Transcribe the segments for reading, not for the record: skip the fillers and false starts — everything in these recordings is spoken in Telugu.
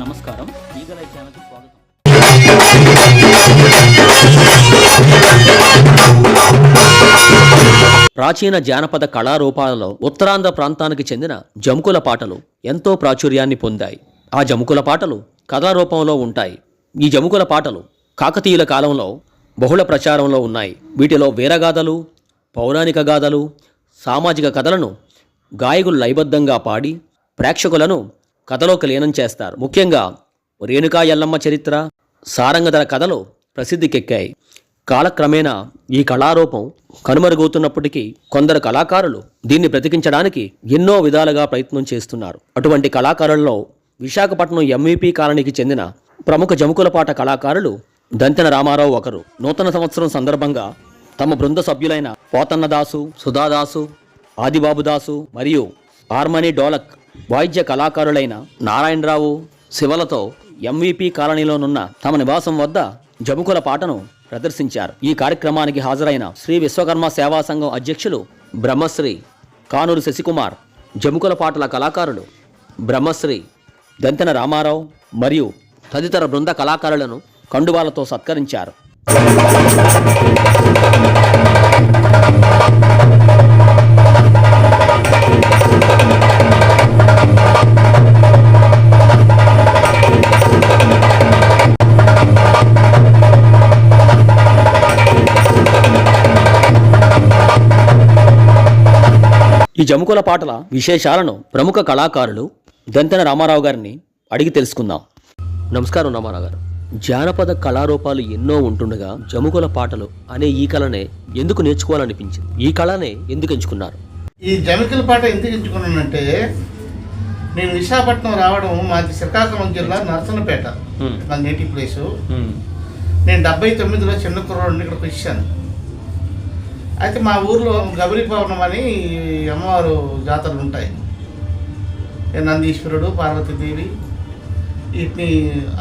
నమస్కారం, ఈగలై ఛానల్కి స్వాగతం. ప్రాచీన జానపద కళారూపాలలో ఉత్తరాంధ్ర ప్రాంతానికి చెందిన జముకుల పాటలు ఎంతో ప్రాచుర్యాన్ని పొందాయి. ఆ జముకుల పాటలు కథారూపంలో ఉంటాయి. ఈ జముకుల పాటలు కాకతీయుల కాలంలో బహుళ ప్రచారంలో ఉన్నాయి. వీటిలో వీరగాథలు, పౌరాణిక గాథలు, సామాజిక కథలను గాయకులు లయబద్ధంగా పాడి ప్రేక్షకులను కథలోకి లీనం చేస్తారు. ముఖ్యంగా రేణుకా ఎల్లమ్మ చరిత్ర, సారంగధర కథలు ప్రసిద్ధికెక్కాయి. కాలక్రమేణా ఈ కళారూపం కనుమరుగవుతున్నప్పటికీ కొందరు కళాకారులు దీన్ని బ్రతికించడానికి ఎన్నో విధాలుగా ప్రయత్నం చేస్తున్నారు. అటువంటి కళాకారులలో విశాఖపట్నం ఎంవీపీ కాలనీకి చెందిన ప్రముఖ జముకులపాట కళాకారులు దంతెన రామారావు ఒకరు. నూతన సంవత్సరం సందర్భంగా తమ బృంద సభ్యులైన పోతన్నదాసు, సుధాదాసు, ఆదిబాబుదాసు మరియు హార్మనీ డోలక్ వాయిద్య కళాకారులైన నారాయణరావు, శివలతో ఎంవీపీ కాలనీలోనున్న తమ నివాసం వద్ద జముకుల పాటను ప్రదర్శించారు. ఈ కార్యక్రమానికి హాజరైన శ్రీ విశ్వకర్మ సేవా సంఘం అధ్యక్షులు బ్రహ్మశ్రీ కానూరు శశికుమార్, జముకుల పాటల కళాకారులు బ్రహ్మశ్రీ దంతెన రామారావు మరియు తదితర బృంద కళాకారులను కండువాలతో సత్కరించారు. ఈ జముకుల పాటల విశేషాలను ప్రముఖ కళాకారులు దంతెన రామారావు గారిని అడిగి తెలుసుకుందాం. నమస్కారం రామారావు గారు. జానపద కళారూపాలు ఎన్నో ఉంటుండగా జముకుల పాటలు అనే ఈ కళనే ఎందుకు నేర్చుకోవాలనిపించింది? ఈ కళనే ఎందుకు ఎంచుకున్నారు? ఈ జముకుల పాట ఎందుకు ఎంచుకున్నానంటే, నేను విశాఖపట్నం రావడం మాది శ్రీకాకుళం జిల్లా నరసన్నపేట, నా నేటివ్ ప్లేసు. నేను 79లో చిన్న కుర్రోడిని ఇక్కడికి వచ్చాను. అయితే మా ఊర్లో గౌరీ పౌర్ణమి అని అమ్మవారు జాతరలు ఉంటాయి. నందీశ్వరుడు, పార్వతీదేవి వీటిని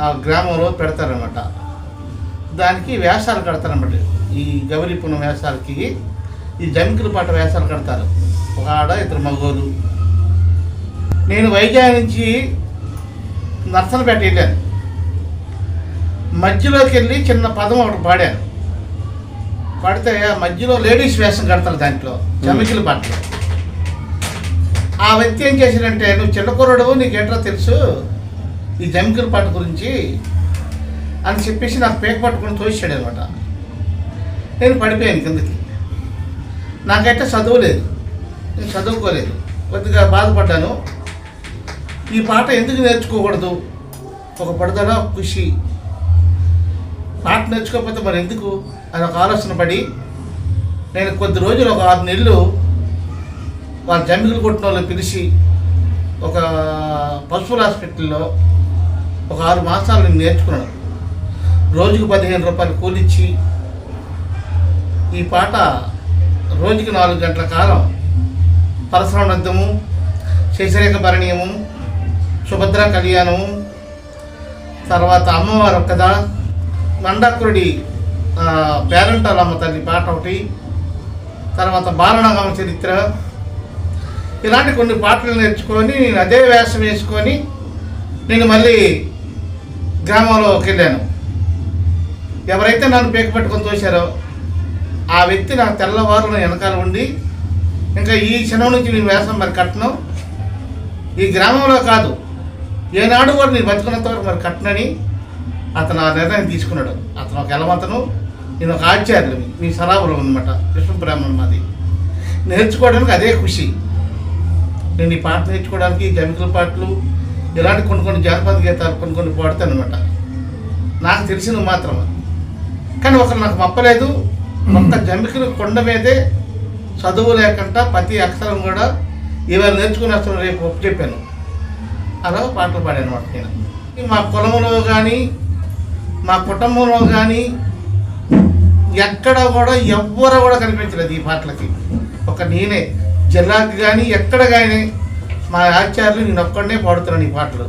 ఆ గ్రామంలో పెడతారనమాట. దానికి వేషాలు కడతారన్నమాట. ఈ గౌరీ పూర్ణం వేషాలకి ఈ జముకుల పాట వేషాలు కడతారు. ఒక ఆడ, ఇద్దరు మగోలు. నేను వైజాగ్ నుంచి నర్సన్నపేట వెళ్ళాను. మధ్యలోకి వెళ్ళి చిన్న పదం ఒకటి పాడాను. పాడితే ఆ మధ్యలో లేడీస్ వేషం కడతారు దాంట్లో జముకుల పాటలో. ఆ వ్యక్తి ఏం చేశాడంటే, నువ్వు చిన్నకుర్రాడు, నీకేంట్రా తెలుసు ఈ జముకుల పాట గురించి అని చెప్పేసి నాకు పేక పట్టుకుని తోసాడు అనమాట. నేను పడిపోయాను కిందకి. నాకైతే చదువు లేదు, నేను చదువుకోలేదు, కొద్దిగా బాధపడ్డాను. ఈ పాట ఎందుకు నేర్చుకోకూడదు? ఒక పడుదల, ఖుషి. పాట నేర్చుకోకపోతే మరి ఎందుకు అని ఒక ఆలోచన పడి, నేను కొద్ది రోజులు, ఒక 6 నెలలు వాళ్ళ జముకులు కొట్టిన వాళ్ళు పిలిచి ఒక పశువుల హాస్పిటల్లో ఒక 6 మాసాలు నేను నేర్చుకున్నాను. రోజుకు 15 రూపాయలు కూలిచ్చి ఈ పాట రోజుకి 4 గంటల కాలం పరశురామనర్థము, శశిరేఖ భరణీయము, సుభద్ర కళ్యాణము, తర్వాత అమ్మవారు కథ, మండాకురుడి పేరంటాలమ్మ తల్లి పాట ఒకటి, తర్వాత బాలనాగమ చరిత్ర, ఇలాంటి కొన్ని పాటలు నేర్చుకొని నేను అదే వేషం వేసుకొని నేను మళ్ళీ గ్రామంలోకి వెళ్ళాను. ఎవరైతే నన్ను పేక పట్టుకొని తోశారో ఆ వ్యక్తి నాకు తెల్లవారు నా వెనకాల ఉండి, ఇంకా ఈ క్షణం నుంచి నేను వేషం మరి కట్టను, ఈ గ్రామంలో కాదు ఏనాడు కూడా నేను బతుకున్నంత వరకు మరి కట్టనని అతను ఆ నిర్ణయం తీసుకున్నాడు. అతను ఒక ఎలమంతను, నేను ఒక ఆచార్యులు, మీ సరాబులం అనమాట, విష్ణు బ్రాహ్మణం. మాది నేర్చుకోవడానికి అదే ఖుషి. నేను ఈ పాట నేర్చుకోవడానికి జముకుల పాటలు, ఇలాంటి కొన్ని జానపద గీతాలు కొన్ని పాడతాను అనమాట. నాకు తెలిసింది మాత్రం. కానీ ఒకరు నాకు మప్పలేదు. మొత్తం జముకుల కొండ మీదే చదువు లేకుండా ప్రతి అక్షరం కూడా ఇవాళ నేర్చుకుని అసలు రేపు ఒప్పు చెప్పాను. అలా పాటలు పాడాను అనమాట. నేను మా కులంలో కానీ మా కుటుంబంలో కానీ ఎక్కడ కూడా ఎవ్వరు కూడా కనిపించలేదు ఈ పాటలకి. ఒక నేనే జిల్లాకి కానీ ఎక్కడ కానీ మా ఆచార్యులు నేను ఒక్కడనే పాడుతున్నాను ఈ పాటలు.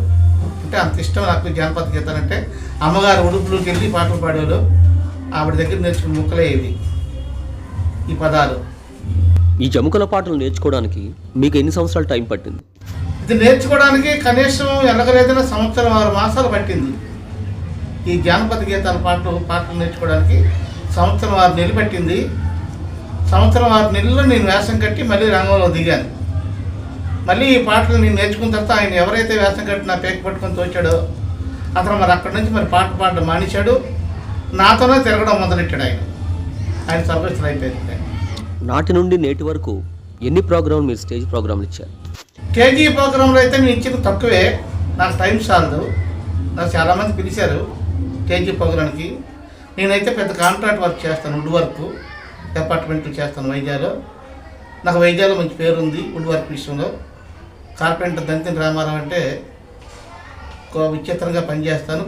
అంటే అంత ఇష్టం నాకు జానపద గీతాలంటే. అమ్మగారు ఉడుపులోకి వెళ్ళి పాటలు పాడేవాళ్ళు, ఆవిడ దగ్గర నేర్చుకున్న ముక్కలే ఇవి ఈ పదాలు. ఈ జముకుల పాటలు నేర్చుకోవడానికి మీకు ఎన్ని సంవత్సరాలు టైం పట్టింది? ఇది నేర్చుకోవడానికి కనీసం ఎలాగలేదైనా 6 మాసాలు పట్టింది. ఈ జానపద గీతాల పాటలు నేర్చుకోవడానికి 6 నెలలు పట్టింది. 6 నెలల్లో నేను వేషం కట్టి మళ్ళీ రంగంలో దిగాను. మళ్ళీ ఈ పాటలు నేను నేర్చుకున్న తర్వాత ఆయన ఎవరైతే వేషం కట్టి నా పేక పట్టుకొని తోచాడో అతను మరి అక్కడి నుంచి మరి పాట పాడడం మానేశాడు. నాతోనే తిరగడం మొదలెట్టాడు. ఆయన సర్వీసులు అయిపోయింది. నాటి నుండి నేటి వరకు ఎన్ని ప్రోగ్రాంలు మీరు స్టేజ్ ప్రోగ్రాంలు ఇచ్చారు? కేజీ ప్రోగ్రాంలో అయితే నేను ఇచ్చిన తక్కువే, నాకు టైం చాలదు. నాకు చాలామంది పిలిచారు కేజీ ప్రోగ్రాంకి. నేనైతే పెద్ద కాంట్రాక్ట్ వర్క్ చేస్తాను, వుడ్ వర్క్ అపార్ట్మెంట్లు చేస్తాను వైజాగ్లో. నాకు వైజాగ్లో మంచి పేరు ఉంది వుడ్ వర్క్ విషయంలో. కార్పెంటర్ దంతిని రామారావు అంటే విచిత్రంగా పనిచేస్తాను.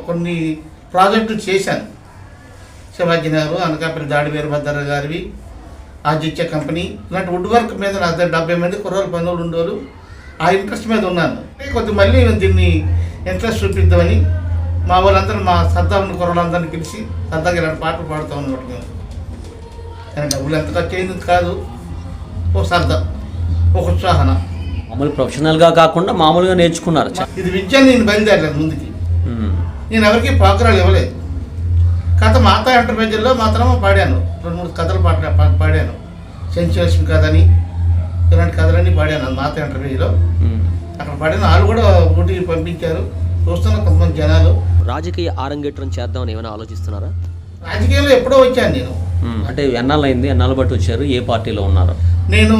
కొన్ని ప్రాజెక్టులు చేశాను. శివాజీ నగర్, అనకాపల్లి దాడి వీరభద్ర గారివి, ఆదిత్య కంపెనీ, ఇలాంటి వుడ్ వర్క్ మీద నా 70 మంది కుర్రోళ్ళు పనులు ఉండేవారు. ఆ ఇంట్రెస్ట్ మీద ఉన్నాను. కొద్దిగా మళ్ళీ దీన్ని ఇంట్రెస్ట్ చూపిద్దామని మా వాళ్ళందరూ, మా సరదా ఉన్న కుర్రోళ్ళందరినీ పిలిచి సరదాగా ఇలాంటి పాటలు పాడుతాం అన్నమాట. మేము కానీ డబ్బులు ఎంత ఖర్చు అయింది కాదు, ఓ సరదా, ఒక ఉత్సాహన. మామూలు ప్రొఫెషనల్గా కాకుండా మామూలుగా నేర్చుకున్నారు. ఇది విద్యను నేను బయలుదేరలేదు ముందుకి. నేను ఎవరికి ప్రోగ్రాలు ఇవ్వలేదు. కథ మాతా ఎంటర్ప్రైజర్లో మాత్రం పాడాను. 2-3 కథలు పాడాను. సెంచులక్ష్మి కథ అని ఇలాంటి కథలన్నీ పాడాను మాతా ఎంటర్ప్రైజ్లో. అక్కడ పాడిన వాళ్ళు కూడా ఊటికి పంపించారు. చూస్తున్న కొంతమంది జనాలు. రాజకీయ ఆరంగేట్రం చేద్దామని ఏమైనా ఆలోచిస్తున్నారా? రాజకీయాల్లో ఎప్పుడో వచ్చాను నేను. అంటే ఎన్నాళ్ళు అయింది, ఎన్నాళ్ళు బట్టి వచ్చారు, ఏ పార్టీలో ఉన్నారు? నేను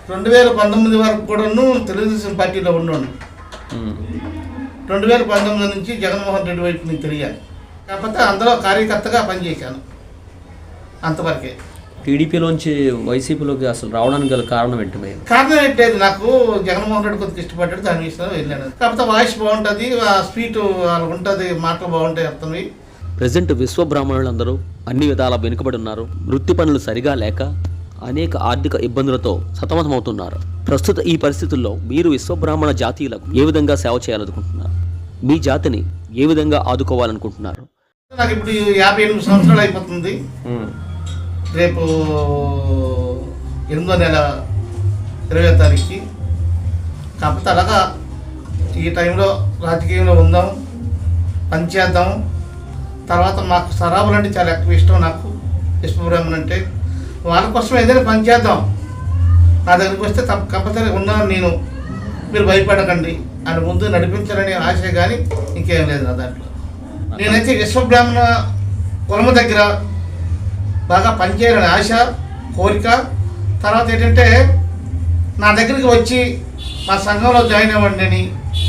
2019 వరకు కూడాను తెలుగుదేశం పార్టీలో ఉన్నాను. 2019 నుంచి జగన్మోహన్ రెడ్డి వైపు నేను తిరిగాను. కాకపోతే అందులో కార్యకర్తగా పనిచేశాను అంతవరకే. టీడీపీలోంచి వైసీపీలోకి అసలు రావడానికి గల కారణం ఏంటి? కారణం ఏంటంటే నాకు జగన్మోహన్ రెడ్డి కొద్దిగా ఇష్టపడ్డాడు, దాని విషయంలో వెళ్ళాను. కాకపోతే వాయిస్ బాగుంటుంది, స్పీట్ ఉంటుంది, మాటలు బాగుంటాయి, అర్థమై. ప్రజెంట్ విశ్వబ్రాహ్మణులందరూ అన్ని విధాలా వెనుకబడి ఉన్నారు. వృత్తి పనులు సరిగా లేక అనేక ఆర్థిక ఇబ్బందులతో సతమతమవుతున్నారు. ప్రస్తుత ఈ పరిస్థితుల్లో మీరు విశ్వబ్రాహ్మణ జాతీయులకు ఏ విధంగా సేవ చేయాలనుకుంటున్నారు? మీ జాతిని ఏ విధంగా ఆదుకోవాలనుకుంటున్నారు? నాకు ఇప్పుడు 58 సంవత్సరాలు అయిపోతుంది. రేపు 8వ నెల 20వ తారీఖుకి. కాకపోతే అలాగా ఈ టైంలో రాజకీయంలో ఉందాం, పనిచేద్దాం. తర్వాత మాకు సరాబులు అంటే చాలా ఎక్కువ ఇష్టం. నాకు విశ్వబ్రాహ్మణ్ అంటే వాళ్ళ కోసం ఏదైనా పనిచేద్దాం. నా దగ్గరికి వస్తే కంపల్సరీ ఉన్నాను నేను, మీరు భయపడకండి అని ముందు నడిపించాలనే ఆశ కానీ ఇంకేం లేదు నా దాంట్లో. నేనైతే విశ్వబ్రాహ్మణ కులము దగ్గర బాగా పనిచేయాలని ఆశ, కోరిక. తర్వాత ఏంటంటే నా దగ్గరికి వచ్చి మా సంఘంలో జాయిన్ అవ్వండి అని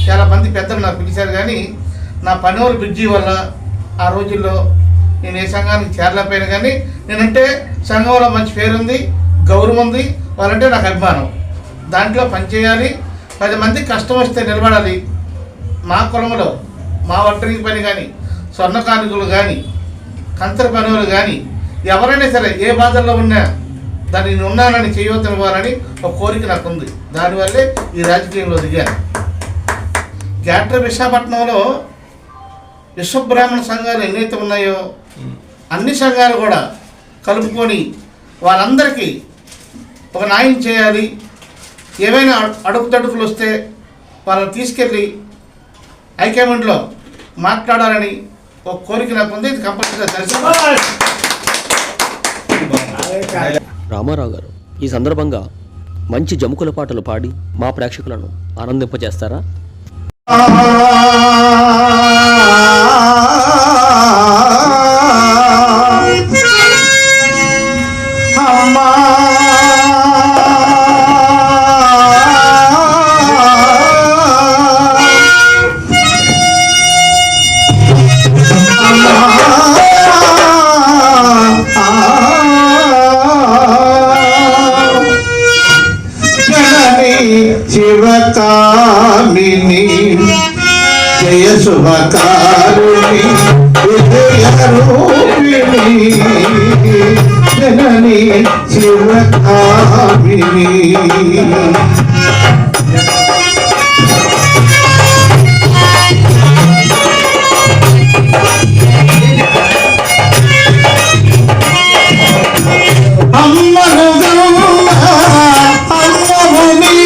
చాలా మంది పెద్దలు నాకు పిలిచారు. కానీ నా పనివాళ్ళు బిజీ వల్ల ఆ రోజుల్లో నేను ఏ సంఘానికి చేరలేకపోయినా. కానీ నేనంటే సంఘంలో మంచి పేరుంది, గౌరవం ఉంది, వాళ్ళంటే నాకు అభిమానం. దాంట్లో పనిచేయాలి, 10 మందికి కష్టం వస్తే నిలబడాలి. మా కులంలో మా ఒంటరికి పని కానీ, స్వర్ణ కార్మికులు కానీ, కంతర పనులు కానీ ఎవరైనా సరే ఏ బాధల్లో ఉన్నా దాన్ని నేను ఉన్నానని చేయవద్దనివ్వాలని ఒక కోరిక నాకు ఉంది. దానివల్లే ఈ రాజకీయంలో దిగాను. గ్రేటర్ విశాఖపట్నంలో విశ్వబ్రాహ్మణ సంఘాలు ఎన్నైతే ఉన్నాయో అన్ని సంఘాలు కూడా కలుపుకొని వాళ్ళందరికీ ఒక న్యాయం చేయాలి. ఏవైనా అడుగుతడుకులు వస్తే వాళ్ళని తీసుకెళ్ళి హైకమాండ్లో మాట్లాడాలని ఒక కోరిక నాకు ఉంది. ఇది కంపల్సరీగా దర్శనం. రామారావు గారు, ఈ సందర్భంగా మంచి జముకుల పాటలు పాడి మా ప్రేక్షకులను ఆనందింపజేస్తారా? శివకామిని జయ శుభకారుణి విజయరూపిణి జనని శివకామిని. అమ్మను అమ్మని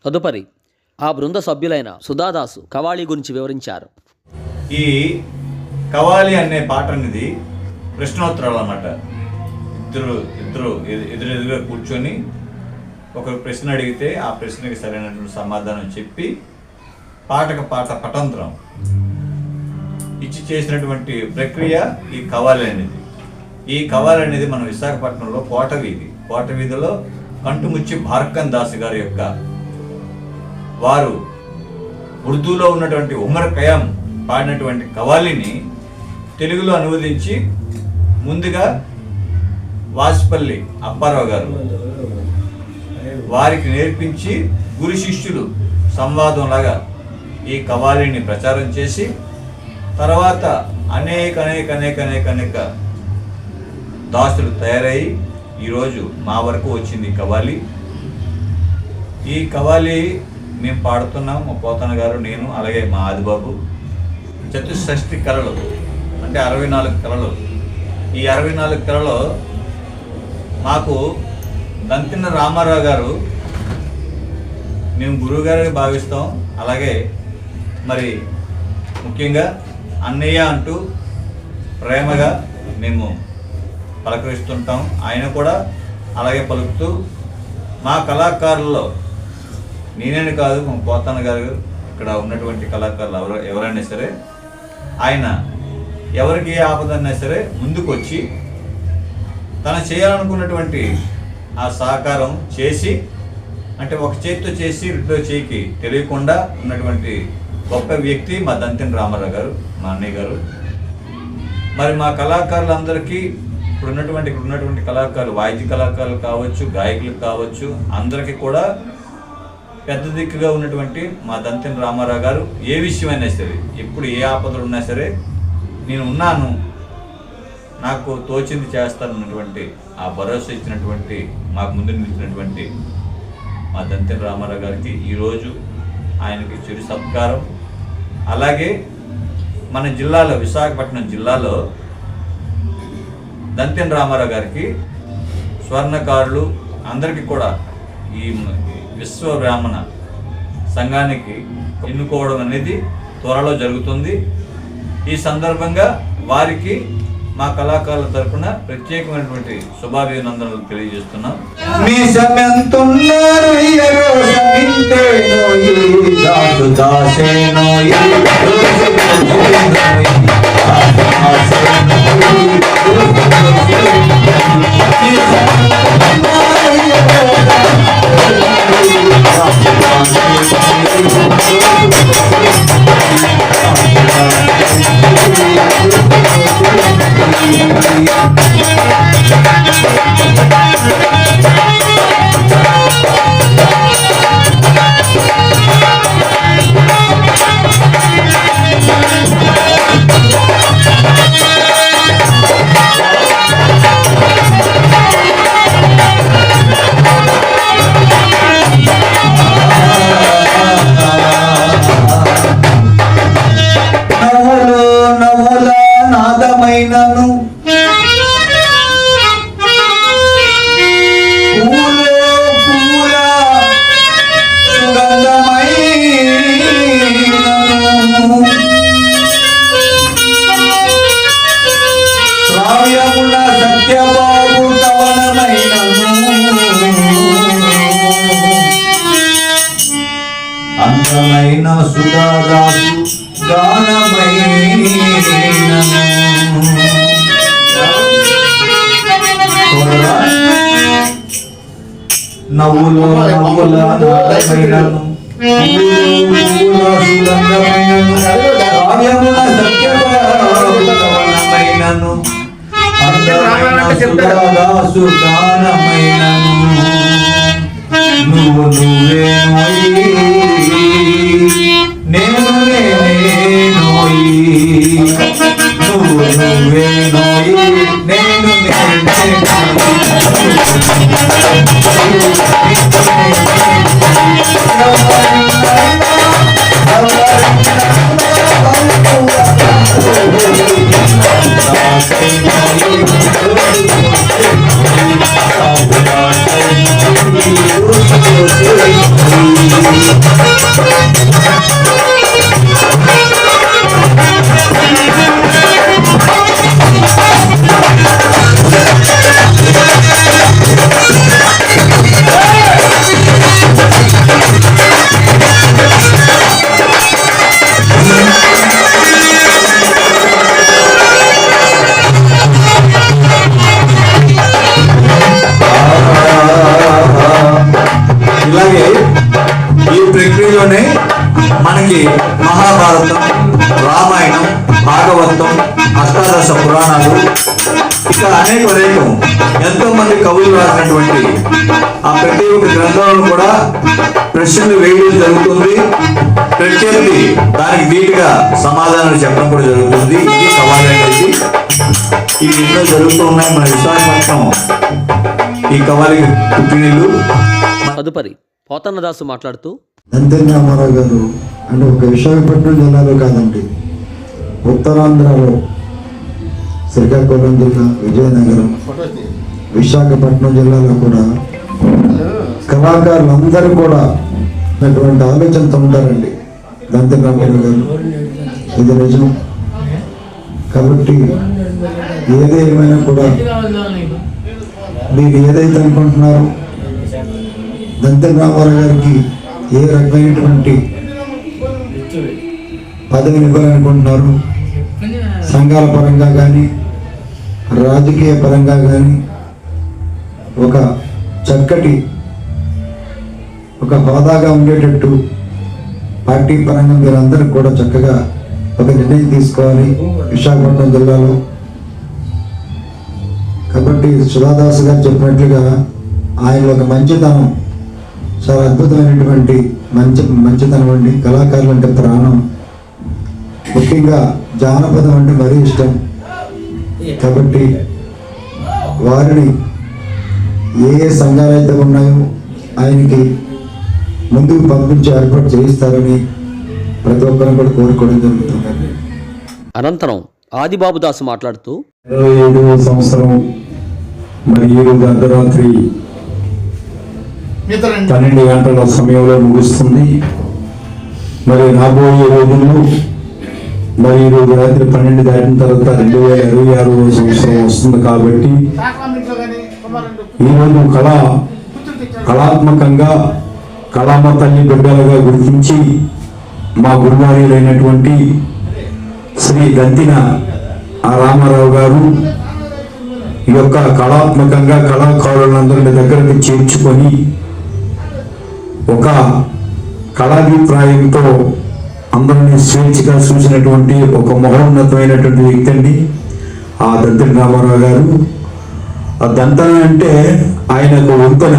తదుపరి ఆ బృంద సభ్యులైన సుధాదాసు కవాళీ గురించి వివరించారు. ఈ కవాలి అనే పాట అనేది ప్రశ్నోత్తరాలు అన్నమాట. ఎదురుగా కూర్చొని ఒక ప్రశ్న అడిగితే ఆ ప్రశ్నకి సరైనటువంటి సమాధానం చెప్పి పాటకు పాట పటంతరం ఇచ్చి చేసినటువంటి ప్రక్రియ ఈ కవాలి అనేది. ఈ కవాలి అనేది మన విశాఖపట్నంలో కోట వీధిలో కంటుముచ్చి భార్కన్ దాస్ గారి యొక్క వారు ఉర్దూలో ఉన్నటువంటి ఉమర్ ఖయాం పాడినటువంటి కవాలిని తెలుగులో అనువదించి ముందుగా వాజ్పల్లి అప్పారావు గారు వారికి నేర్పించి గురు శిష్యులు సంవాదంలాగా ఈ కవాలిని ప్రచారం చేసి తర్వాత అనేక దాసులు తయారయ్యి ఈరోజు మా వరకు వచ్చింది కవాలి. ఈ కవాలి మేము పాడుతున్నాం, మా పోతన గారు, నేను, అలాగే మా ఆదిబాబు. చతుషష్ఠి కళలు అంటే 64 కళలు. ఈ 64 కళలో మాకు దంతిన రామారావు గారు మేము గురువు గారిని భావిస్తాం. అలాగే మరి ముఖ్యంగా అన్నయ్య అంటూ ప్రేమగా మేము పలకరిస్తుంటాం. ఆయన కూడా అలాగే పలుకుతూ మా కళాకారుల్లో నేనే కాదు, మా పోతన్న గారు, ఇక్కడ ఉన్నటువంటి కళాకారులు ఎవరైనా సరే ఆయన ఎవరికి ఆపదన్నా సరే ముందుకు వచ్చి తను చేయాలనుకున్నటువంటి ఆ సహకారం చేసి, అంటే ఒక చేతితో చేసి రెండో చేయికి తెలియకుండా ఉన్నటువంటి గొప్ప వ్యక్తి మా దంతిన రామారావు గారు, మా అన్నయ్య గారు. మరి మా కళాకారులందరికీ ఇక్కడ ఉన్నటువంటి కళాకారులు, వాయిద్య కళాకారులు కావచ్చు, గాయకులు కావచ్చు, అందరికీ కూడా పెద్ద దిక్కుగా ఉన్నటువంటి మా దంతెన రామారావు గారు ఏ విషయమైనా సరే, ఎప్పుడు ఏ ఆపదలు ఉన్నా సరే నేను ఉన్నాను, నాకు తోచింది చేస్తానన్నటువంటి ఆ భరోసా ఇచ్చినటువంటి, మాకు ముందు నిలిచినటువంటి మా దంతెన రామారావు గారికి ఈరోజు ఆయనకి చిరు సత్కారం. అలాగే మన జిల్లాలో, విశాఖపట్నం జిల్లాలో దంతెన రామారావు గారికి స్వర్ణకారులు అందరికీ కూడా ఈ విశ్వ బ్రాహ్మణ సంఘానికి ఎన్నుకోవడం అనేది త్వరలో జరుగుతుంది. ఈ సందర్భంగా వారికి మా కళాకారుల తరఫున ప్రత్యేకమైనటువంటి శుభాభినందనలు తెలియజేస్తున్నాం. నాదమైనను పూల సుగంధమైనను శ్రావ్యముల సత్యబాబు తవనమైనను అందమైన సుధాదాసు నవ్వులో నవ్వుల నాదమైనను కావ్యముల సత్యమైనను అందమైన సుధాదాసు గానమైనను నువ్వు నువ్వే నేను నేనోయి నువ్వు నువ్వే నోయి నేను ఇలాగే ఈ ప్రక్రియలోనే మనకి మహాభారతం, రామాయణం, భాగవతం, అష్టాదశ పురాణాలు, ఇక అనేక ఎంతో మంది కవులు రాసినటువంటి ఆ ప్రతి ఒక్క గ్రంథంలో కూడా ప్రశ్నలు వేయడం జరుగుతుంది. ప్రత్యర్థి దానికి ధీటుగా సమాధానాలు చెప్పడం కూడా జరుగుతుంది. ఇది సవాల్ అనేది ఇవి ఎన్నో జరుగుతూ ఉన్నాయి మన విశాఖపట్నం ఈ కవాలికి పుట్టినీళ్ళు. తదుపరి పోతన్నదాసు మాట్లాడుతూ, దంతెన రామారావు గారు అంటే ఒక విశాఖపట్నం జిల్లాలో కాదండి, ఉత్తరాంధ్రలో శ్రీకాకుళం జిల్లా, విజయనగరం, విశాఖపట్నం జిల్లాలో కూడా కళాకారులందరూ కూడా అటువంటి ఆలోచనతో ఉంటారండి దంతెన రామారావు గారు. ఇది నిజం. కాబట్టి ఏదేమైనా కూడా మీరు ఏదైతే అనుకుంటున్నారో దంతెన రామారావు గారికి ఏ రకమైనటువంటి పదవిని ఇవ్వాలనుకుంటున్నారు, సంఘాల పరంగా కానీ రాజకీయ పరంగా కానీ ఒక చక్కటి ఒక హోదాగా ఉండేటట్టు పార్టీ పరంగా మీరందరూ కూడా చక్కగా ఒక నిర్ణయం తీసుకోవాలి విశాఖపట్నం జిల్లాలో. కాబట్టి సుధాదాస్ గారు చెప్పినట్లుగా ఆయన ఒక మంచితనం చాలా అద్భుతమైనటువంటి మంచితనం అండి. కళాకారులు అంటే ప్రాణం. ముఖ్యంగా జానపదం అంటే మరీ ఇష్టం. కాబట్టి వారిని ఏ సంఘాలు అయితే ఉన్నాయో ఆయనకి ముందుకు పంపించి ఏర్పాటు చేయిస్తారని ప్రతి ఒక్కరిని కూడా కోరుకోవడం జరుగుతుందండి. అనంతరం ఆదిబాబుదాసు మాట్లాడుతూ 27వ సంవత్సరం మరి ఈరోజు అర్ధరాత్రి 12 గంటల సమయంలో ముగుస్తుంది. మరి రాబోయే రోజుల్లో మరి ఈరోజు రాత్రి 12 దాటిన తర్వాత 2026వ సంవత్సరం వస్తుంది. కాబట్టి ఈరోజు కళాత్మకంగా కళామ తల్లి బిడ్డలుగా గుర్తించి మా గురువారీలైనటువంటి శ్రీ గంతిన రామారావు గారు ఈ యొక్క కళాత్మకంగా కళాకారులందరిని దగ్గరకు చేర్చుకొని ఒక కళాభిప్రాయంతో అందరినీ స్వేచ్ఛగా చూసినటువంటి ఒక మహోన్నతమైనటువంటి వ్యక్తి అండి ఆ దంతిన రామారావు గారు. ఆ దంతన అంటే ఆయనకు వంతెన.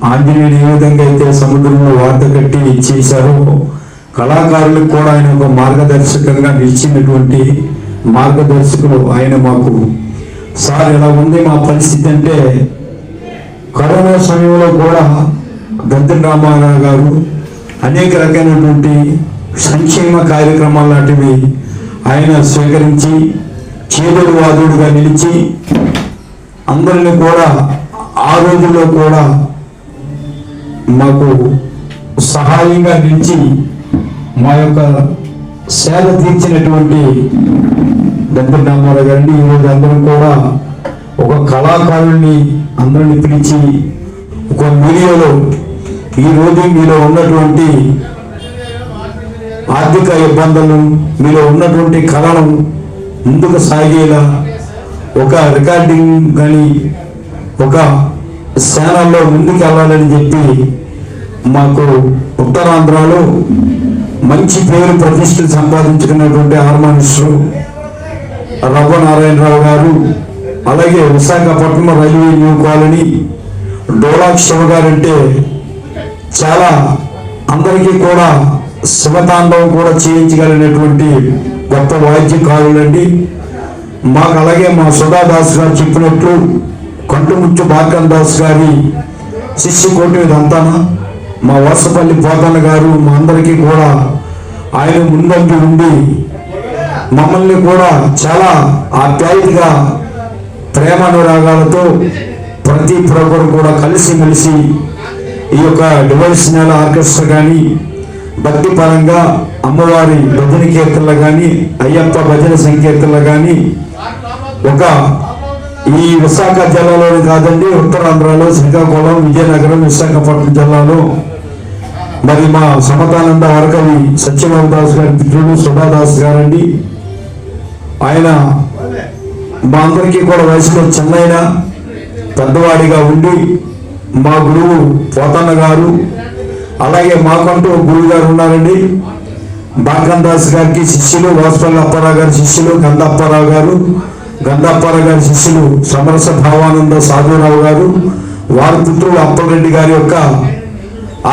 ఆంజనేయుడు ఏ విధంగా అయితే సముద్రంలో వార్త కట్టి చేశారో కళాకారులకు కూడా ఆయన ఒక మార్గదర్శకంగా నిలిచినటువంటి మార్గదర్శకులు ఆయన మాకు. సార్ ఎలా ఉంది మా పరిస్థితి అంటే కరోనా సమయంలో కూడా దంతిన రామారావు గారు అనేక రకమైనటువంటి సంక్షేమ కార్యక్రమాలు లాంటివి ఆయన స్వీకరించి చేదోడు వాదుడుగా నిలిచి అందరినీ కూడా ఆ రోజుల్లో కూడా మాకు సహాయంగా నిలిచి మా యొక్క సేవ తీర్చినటువంటి దంతిన రామారావు గారిని ఈరోజు అందరం కూడా ఒక కళాకారుల్ని అందరిని పిలిచి ఒక మీడియాలో ఈరోజు మీలో ఉన్నటువంటి ఆర్థిక ఇబ్బందులు, మీలో ఉన్నటువంటి కళను ముందుకు సాగేలా ఒక రికార్డింగ్ కానీ ఒక ఛానల్లో ముందుకు వెళ్ళాలని చెప్పి మాకు ఉత్తరాంధ్రలో మంచి పేరు ప్రతిష్టలు సంపాదించుకున్నటువంటి హార్మోనిస్టు రఘునారాయణరావు గారు, అలాగే Visakhapatnam railway new colony dholak Shiva గారంటే చాలా అందరికీ కూడా శివతాండవం కూడా చేయించగలిగినటువంటి గొప్ప వాయిద్యకారులండి. మాకు అలాగే మా సుధాదాస్ గారు చెప్పినట్లు కంటుముచ్చు బాకన్ దాస్ గారి శిష్యకోటి దంతాన మా వరుసపల్లి పోతన్న గారు మా అందరికీ కూడా ఆయన ముందంటి ఉండి మమ్మల్ని కూడా చాలా ఆప్యాయతగా ప్రేమానురాగాలతో ప్రతి ఒక్కరు కూడా కలిసిమెలిసి ఈ యొక్క డివోషనల్ ఆర్కెస్ట్రా కానీ భక్తి పరంగా అమ్మవారి భజన కీర్తనలు కానీ అయ్యప్ప భజన సంకీర్తనలు కానీ ఒక ఈ విశాఖ జిల్లాలోని కాదండి, ఉత్తరాంధ్రలో శ్రీకాకుళం, విజయనగరం, విశాఖపట్నం జిల్లాలో మరి మా సమతానంద వరకవి సత్యబాబుదాస్ గారి మిత్రుడు సుధాదాస్ గారండి. ఆయన మా అందరికీ కూడా వయసులో చిన్నైన పెద్దవాడిగా ఉండి మా గురువు పోతన్న గారు, అలాగే మాకంటూ గురువు గారు ఉన్నారండి. బాకన్ దాస్ గారికి శిష్యులు వాసుపల్లి అప్పారావు గారి శిష్యులు గంధప్పారావు గారు, గంధప్పారావు గారి శిష్యులు సమరస భావానంద సాధురావు గారు, వారి పుత్రులు అప్పలరెడ్డి గారి యొక్క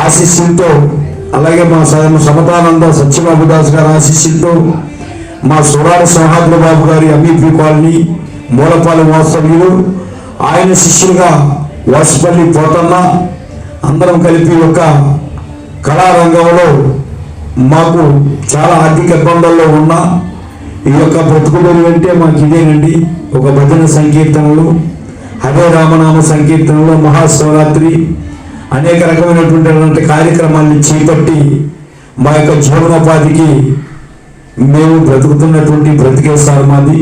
ఆశీస్సులతో, అలాగే మా సమతానంద సత్యబాబుదాస్ గారి ఆశీస్సులతో, మా సురారి సింహాద్రి బాబు గారి ఎంఈపీ కాలనీ మూలపాలెం వాస్తవ్యులు, ఆయన శిష్యులుగా వాసుపల్లి పోతన్న, అందరం కలిపి ఒక కళారంగంలో మాకు చాలా ఆర్థిక ఇబ్బందుల్లో ఉన్న ఈ యొక్క బ్రతుకులు అంటే మాకు ఇదేనండి. ఒక భజన సంకీర్తనలు, హరే రామనామ సంకీర్తనలు, మహాశివరాత్రి అనేక రకమైనటువంటి కార్యక్రమాలను చేపట్టి మా యొక్క జీవనోపాధికి మేము బ్రతుకుతున్నటువంటి బ్రతికేసారు మాది.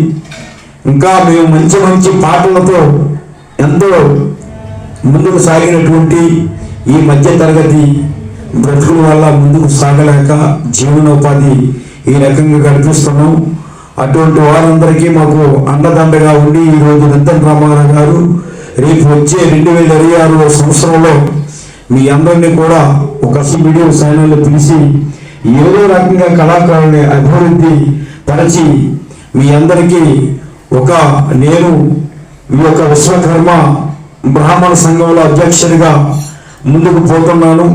ఇంకా మేము మంచి మంచి పాటలతో ఎంతో ముందుకు సాగినటువంటి ఈ మధ్య తరగతి బ్రతుకుల వల్ల ముందుకు సాగలేక జీవనోపాధి ఈ రకంగా కనిపిస్తున్నాం. అటువంటి వారందరికీ మాకు అండదండగా ఉండి ఈరోజు దంతిన రామారావు గారు రేపు వచ్చే 2026వ సంవత్సరంలో మీ అందరినీ కూడా ఒక వీడియో ఛానల్లో పిలిచి ఏదో రకంగా కళాకారుని అభివృద్ధి పరిచి మీ అందరికీ నేను ఈ యొక్క విశ్వకర్మ బ్రాహ్మణ సంఘంలో అధ్యక్షుడిగా ముందుకు పోతున్నాను.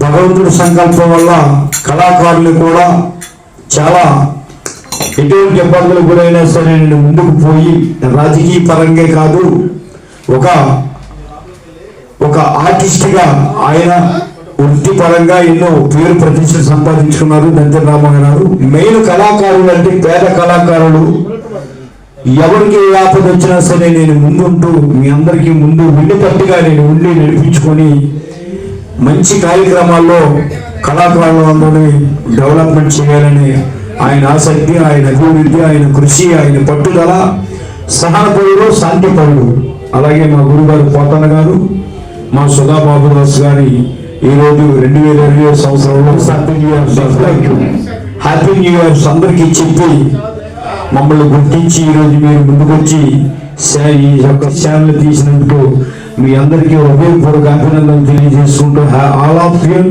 భగవంతుడి సంకల్పం వల్ల కళాకారులు కూడా చాలా ఎటువంటి ఇబ్బందులు గురైనా సరే నేను ముందుకు పోయి రాజకీయ పరంగా కాదు, ఒక ఆర్టిస్ట్గా ఆయన వృత్తిపరంగా ఎన్నో పేరు ప్రతిష్టలు సంపాదించుకున్నారు దంతెన రామయ్య గారు. మెయిన్ కళాకారులు అంటే పేద కళాకారులు ఎవరికి ఏ ఆపద వచ్చినా సరే నేను ముందుంటూ మీ అందరికీ ముందు వెన్నుతట్టుగా నేను ఉండి నడిపించుకొని మంచి కార్యక్రమాల్లో కళాకారులందరినీ డెవలప్మెంట్ చేయాలని ఆయన ఆసక్తి, ఆయన అభివృద్ధి, ఆయన కృషి, ఆయన పట్టుదల, సహనపరుడు, శాంతిపరుడు. అలాగే మా గురుగారు పోతన్న గారు, మా సుధాబాబు దాస్ గారి ఈరోజు 2020 సంవత్సరంలో హ్యాపీ న్యూ ఇయర్స్ అందరికీ చెప్పి మమ్మల్ని గుర్తించి ఈరోజు మీరు ముందుకొచ్చి ఈ యొక్క ఛానల్ తీసినందుకు మీ అందరికీ హృదయపూర్వక అభినందనలు తెలియజేసుకుంటూ ఆల్ ఆఫ్ యూ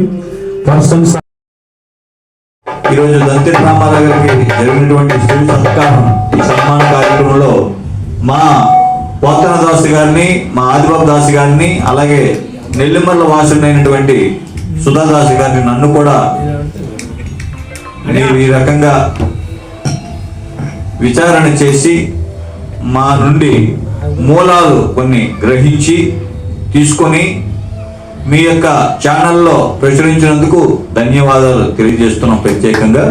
పర్సన్స్. ఈరోజు దంతెన రామారావు గారికి జరిగినటువంటి శ్రీ సత్కారం, ఈ సన్మాన కార్యక్రమంలో మా పోతన దాసు గారిని, మా ఆదిబాబు దాసు గారిని, అలాగే నెల్లిమర్ల వాసుడైనటువంటి సుధాదాసు గారిని, నన్ను కూడా మీరు ఈ రకంగా విచారణ చేసి మా నుండి మూలాలు కొన్ని గ్రహించి తీసుకొని మీ యొక్క ఛానల్లో ప్రచురించినందుకు ధన్యవాదాలు తెలియజేస్తున్నాం ప్రత్యేకంగా.